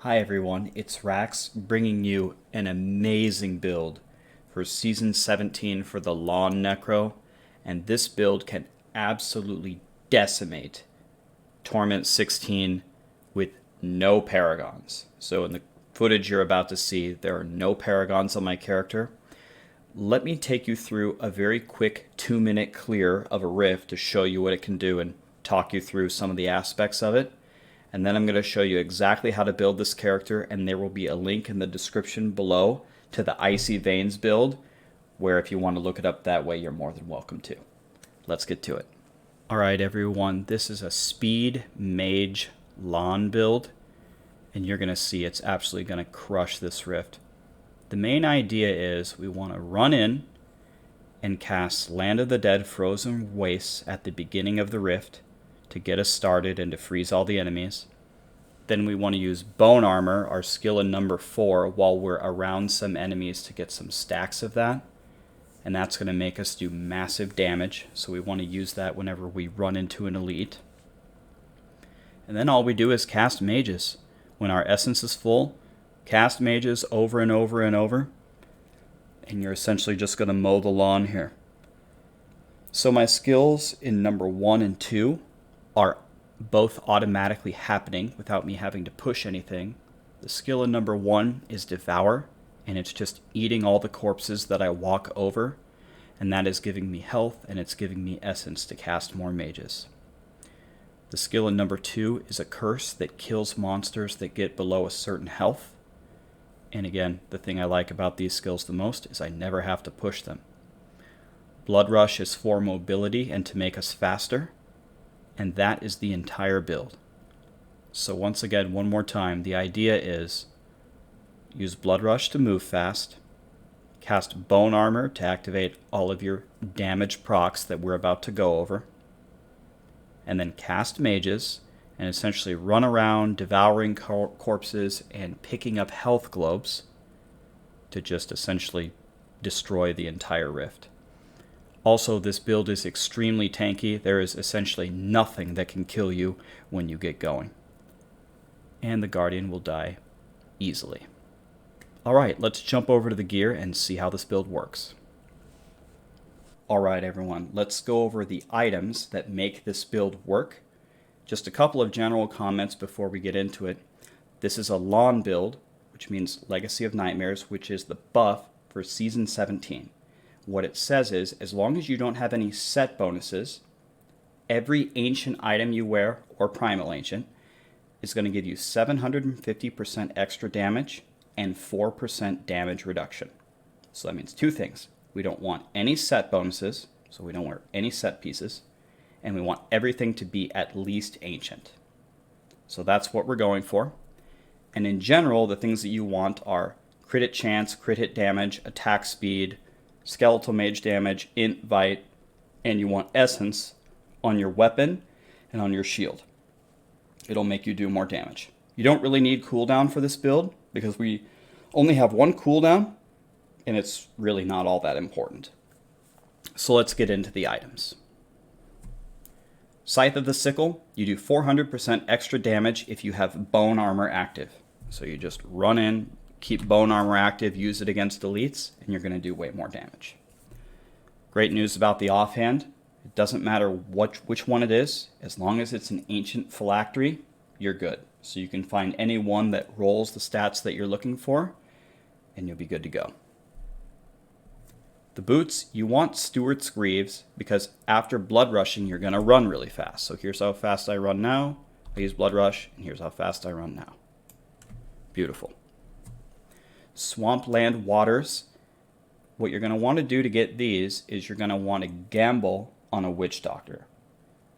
Hi everyone, it's Rax bringing you an amazing build for Season 17 for the LoN Necro, and this build can absolutely decimate Torment 16 with no Paragons. So in the footage you're about to see, there are no Paragons on my character. Let me take you through a very quick 2-minute clear of a rift to show you what it can do and talk you through some of the aspects of it. And then I'm going to show you exactly how to build this character, and there will be a link in the description below to the Icy Veins build, where if you want to look it up that way, you're more than welcome to. Let's get to it. Alright everyone, this is a speed mage LoN build, and you're going to see it's absolutely going to crush this rift. The main idea is we want to run in and cast Land of the Dead Frozen Wastes at the beginning of the rift to get us started and to freeze all the enemies. Then we want to use Bone Armor, our skill in number 4, while we're around some enemies to get some stacks of that. And that's going to make us do massive damage, so we want to use that whenever we run into an elite. And then all we do is cast mages. When our essence is full, cast mages over and over and over, and you're essentially just going to mow the lawn here. So my skills in number 1 and 2 are both automatically happening without me having to push anything. The skill in number 1 is Devour, and it's just eating all the corpses that I walk over, and that is giving me health, and it's giving me essence to cast more mages. The skill in number 2 is a Curse that kills monsters that get below a certain health. And again, the thing I like about these skills the most is I never have to push them. Blood Rush is for mobility and to make us faster. And that is the entire build. So once again, one more time, the idea is use Blood Rush to move fast, cast Bone Armor to activate all of your damage procs that we're about to go over, and then cast mages and essentially run around devouring corpses and picking up health globes to just essentially destroy the entire rift. Also, this build is extremely tanky. There is essentially nothing that can kill you when you get going. And the Guardian will die easily. Alright, let's jump over to the gear and see how this build works. Alright everyone, let's go over the items that make this build work. Just a couple of general comments before we get into it. This is a LoN build, which means Legacy of Nightmares, which is the buff for Season 17. What it says is, as long as you don't have any set bonuses, every ancient item you wear, or primal ancient, is going to give you 750% extra damage and 4% damage reduction. So that means two things. We don't want any set bonuses, so we don't wear any set pieces, and we want everything to be at least ancient. So that's what we're going for. And in general, the things that you want are crit hit chance, crit hit damage, attack speed, skeletal mage damage, int vite, and you want essence on your weapon and on your shield. It'll make you do more damage. You don't really need cooldown for this build because we only have one cooldown and it's really not all that important. So let's get into the items. Scythe of the Sickle, you do 400% extra damage if you have Bone Armor active. So you just run in, keep Bone Armor active, use it against elites, and you're going to do way more damage. Great news about the offhand. It doesn't matter which one it is. As long as it's an ancient phylactery, you're good. So you can find any one that rolls the stats that you're looking for, and you'll be good to go. The boots, you want Stewart's Greaves, because after Blood Rushing, you're going to run really fast. So here's how fast I run now. I use Blood Rush, and here's how fast I run now. Beautiful. Swampland Waters, what you're going to want to do to get these is you're going to want to gamble on a Witch Doctor.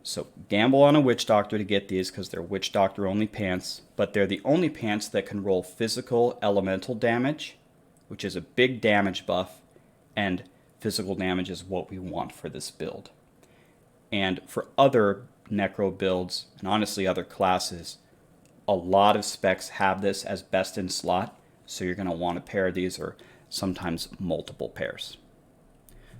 So gamble on a Witch Doctor to get these because they're Witch Doctor only pants, but they're the only pants that can roll physical elemental damage, which is a big damage buff, and physical damage is what we want for this build. And for other Necro builds, and honestly other classes, a lot of specs have this as best in slot. So you're going to want a pair of these or sometimes multiple pairs.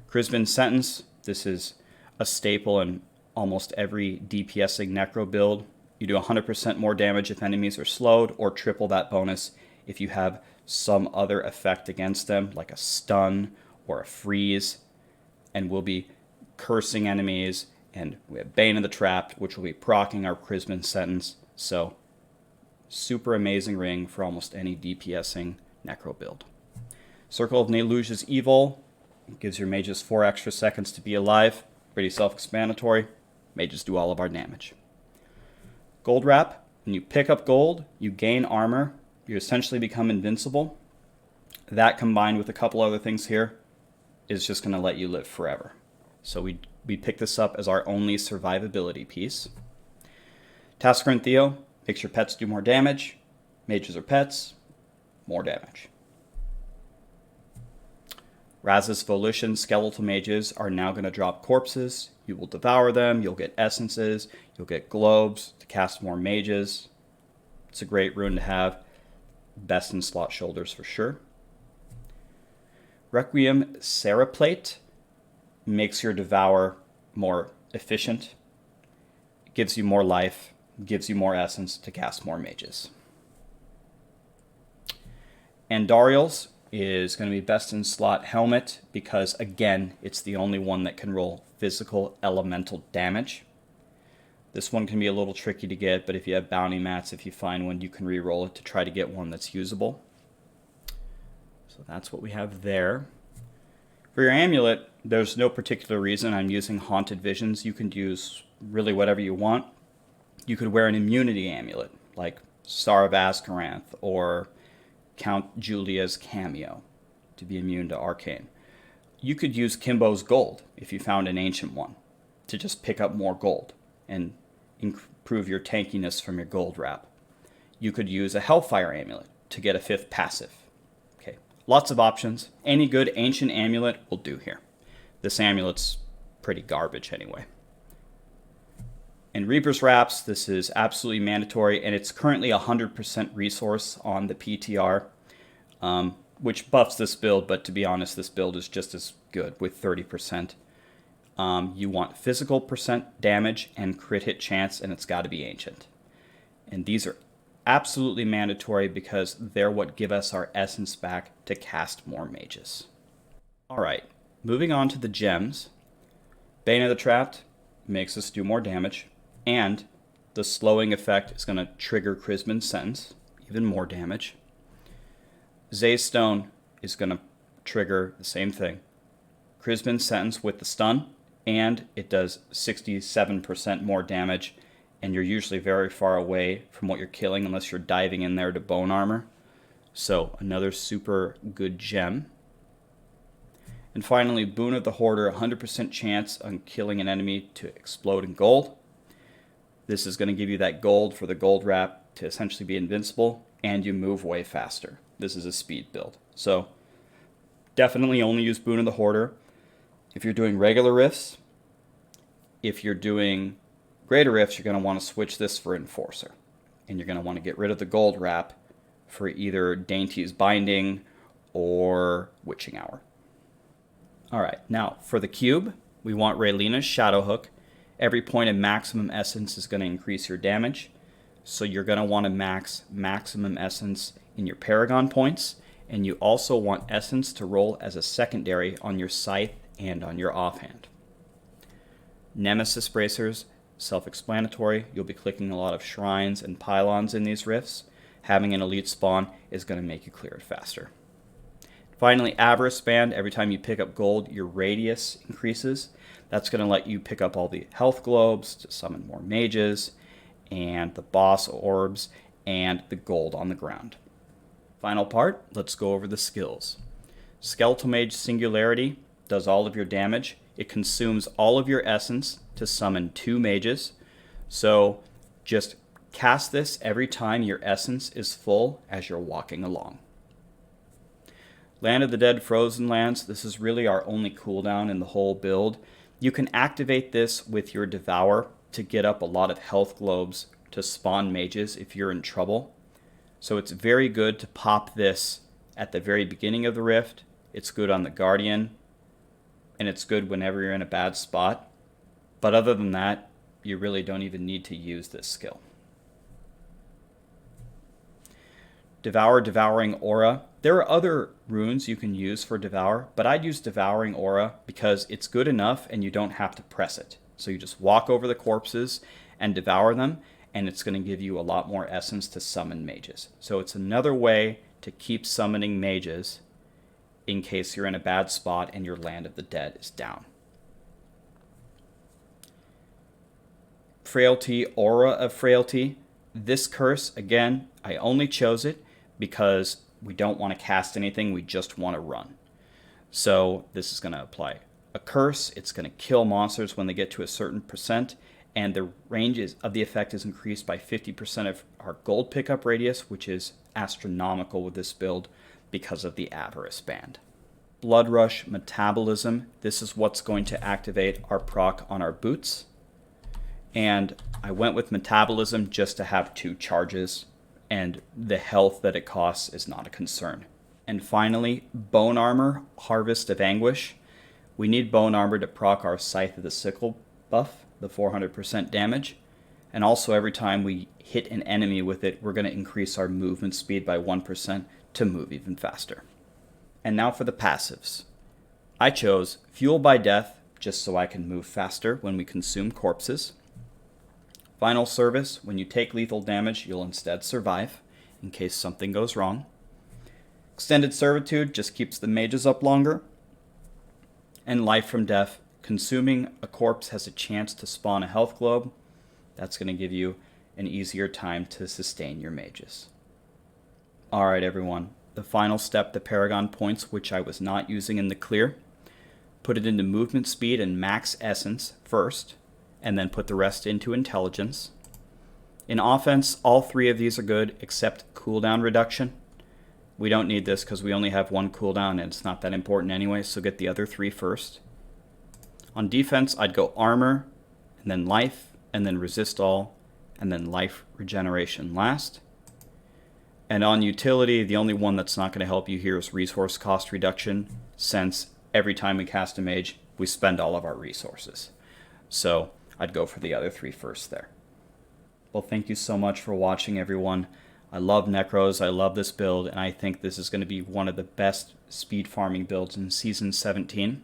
Crisbin Sentence, this is a staple in almost every DPSing Necro build. You do 100% more damage if enemies are slowed, or triple that bonus if you have some other effect against them, like a stun or a freeze, and we'll be cursing enemies, and we have Bane of the Trapped, which will be proccing our Chrisman Sentence. So, super amazing ring for almost any DPSing Necro build. Circle of Neluge's Evil gives your mages 4 extra seconds to be alive. Pretty self-explanatory. Mages do all of our damage. Gold Wrap. When you pick up gold, you gain armor. You essentially become invincible. That, combined with a couple other things here, is just going to let you live forever. So we pick this up as our only survivability piece. Tasker and Theo makes your pets do more damage. Mages are pets, more damage. Raz's Volition skeletal mages are now going to drop corpses. You will devour them, you'll get essences, you'll get globes to cast more mages. It's a great rune to have. Best in slot shoulders for sure. Requiem Seraplate makes your devour more efficient. It gives you more life, gives you more essence to cast more mages. Andariel's is going to be best in slot helmet because, again, it's the only one that can roll physical elemental damage. This one can be a little tricky to get, but if you have bounty mats, if you find one, you can re-roll it to try to get one that's usable. So that's what we have there. For your amulet, there's no particular reason I'm using Haunted Visions. You can use really whatever you want. You could wear an immunity amulet, like Star of Azkaranth or Count Julia's Cameo, to be immune to Arcane. You could use Kimbo's Gold, if you found an ancient one, to just pick up more gold and improve your tankiness from your gold wrap. You could use a Hellfire Amulet to get a 5th passive. Okay, lots of options. Any good ancient amulet will do here. This amulet's pretty garbage anyway. And Reaper's Wraps, this is absolutely mandatory, and it's currently 100% resource on the PTR, which buffs this build, but to be honest, this build is just as good with 30%. You want physical percent damage and crit hit chance, and it's got to be ancient. And these are absolutely mandatory because they're what give us our essence back to cast more mages. Alright, moving on to the gems. Bane of the Trapped makes us do more damage. And the slowing effect is going to trigger Chrisman Sentence, even more damage. Zay's Stone is going to trigger the same thing. Chrisman Sentence with the stun, and it does 67% more damage, and you're usually very far away from what you're killing unless you're diving in there to bone armor. So another super good gem. And finally, Boon of the Hoarder, 100% chance on killing an enemy to explode in gold. This is going to give you that gold for the gold wrap to essentially be invincible, and you move way faster. This is a speed build. So definitely only use Boon of the Hoarder if you're doing regular rifts. If you're doing greater rifts, you're going to want to switch this for Enforcer. And you're going to want to get rid of the gold wrap for either Dainty's Binding or Witching Hour. Alright, now for the cube, we want Raylina's Shadow Hook. Every point of maximum essence is going to increase your damage. So you're going to want to max maximum essence in your Paragon Points. And you also want essence to roll as a secondary on your scythe and on your offhand. Nemesis Bracers, self-explanatory. You'll be clicking a lot of shrines and pylons in these rifts. Having an elite spawn is going to make you clear it faster. Finally, Avarice Band. Every time you pick up gold, your radius increases. That's going to let you pick up all the health globes to summon more mages, and the boss orbs, and the gold on the ground. Final part, let's go over the skills. Skeletal Mage Singularity does all of your damage. It consumes all of your essence to summon 2 mages. So just cast this every time your essence is full as you're walking along. Land of the Dead Frozen Lands, this is really our only cooldown in the whole build. You can activate this with your Devour to get up a lot of health globes to spawn mages if you're in trouble. So it's very good to pop this at the very beginning of the rift. It's good on the Guardian, and it's good whenever you're in a bad spot. But other than that, you really don't even need to use this skill. Devour, Devouring Aura. There are other runes you can use for Devour, but I'd use Devouring Aura because it's good enough and you don't have to press it. So you just walk over the corpses and devour them, and it's going to give you a lot more essence to summon mages. So it's another way to keep summoning mages in case you're in a bad spot and your Land of the Dead is down. Frailty, Aura of Frailty. This curse, again, I only chose it because we don't want to cast anything, we just want to run. So this is going to apply a curse. It's going to kill monsters when they get to a certain percent, and the range of the effect is increased by 50% of our gold pickup radius, which is astronomical with this build because of the Avarice band. Blood Rush, Metabolism. This is what's going to activate our proc on our boots. And I went with Metabolism just to have 2 charges, and the health that it costs is not a concern. And finally, Bone Armor, Harvest of Anguish. We need Bone Armor to proc our Scythe of the Sickle buff, the 400% damage. And also every time we hit an enemy with it, we're going to increase our movement speed by 1% to move even faster. And now for the passives. I chose Fuel by Death, just so I can move faster when we consume corpses. Final Service, when you take lethal damage, you'll instead survive, in case something goes wrong. Extended Servitude just keeps the mages up longer. And Life from Death, consuming a corpse has a chance to spawn a health globe. That's going to give you an easier time to sustain your mages. Alright everyone, the final step, the Paragon Points, which I was not using in the clear. Put it into movement speed and max essence first, and then put the rest into intelligence. In offense, all 3 of these are good except cooldown reduction. We don't need this because we only have 1 cooldown and it's not that important anyway, so get the other 3 first. On defense, I'd go armor, and then life, and then resist all, and then life regeneration last. And on utility, the only one that's not going to help you here is resource cost reduction, since every time we cast a mage, we spend all of our resources. So I'd go for the other 3 first there. Well, thank you so much for watching, everyone. I love Necros, I love this build, and I think this is going to be one of the best speed farming builds in Season 17.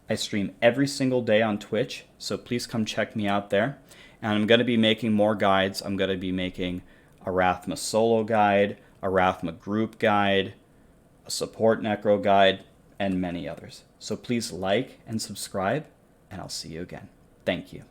I stream every single day on Twitch, so please come check me out there. And I'm going to be making more guides. I'm going to be making a Rathma solo guide, a Rathma group guide, a support Necro guide, and many others. So please like and subscribe, and I'll see you again. Thank you.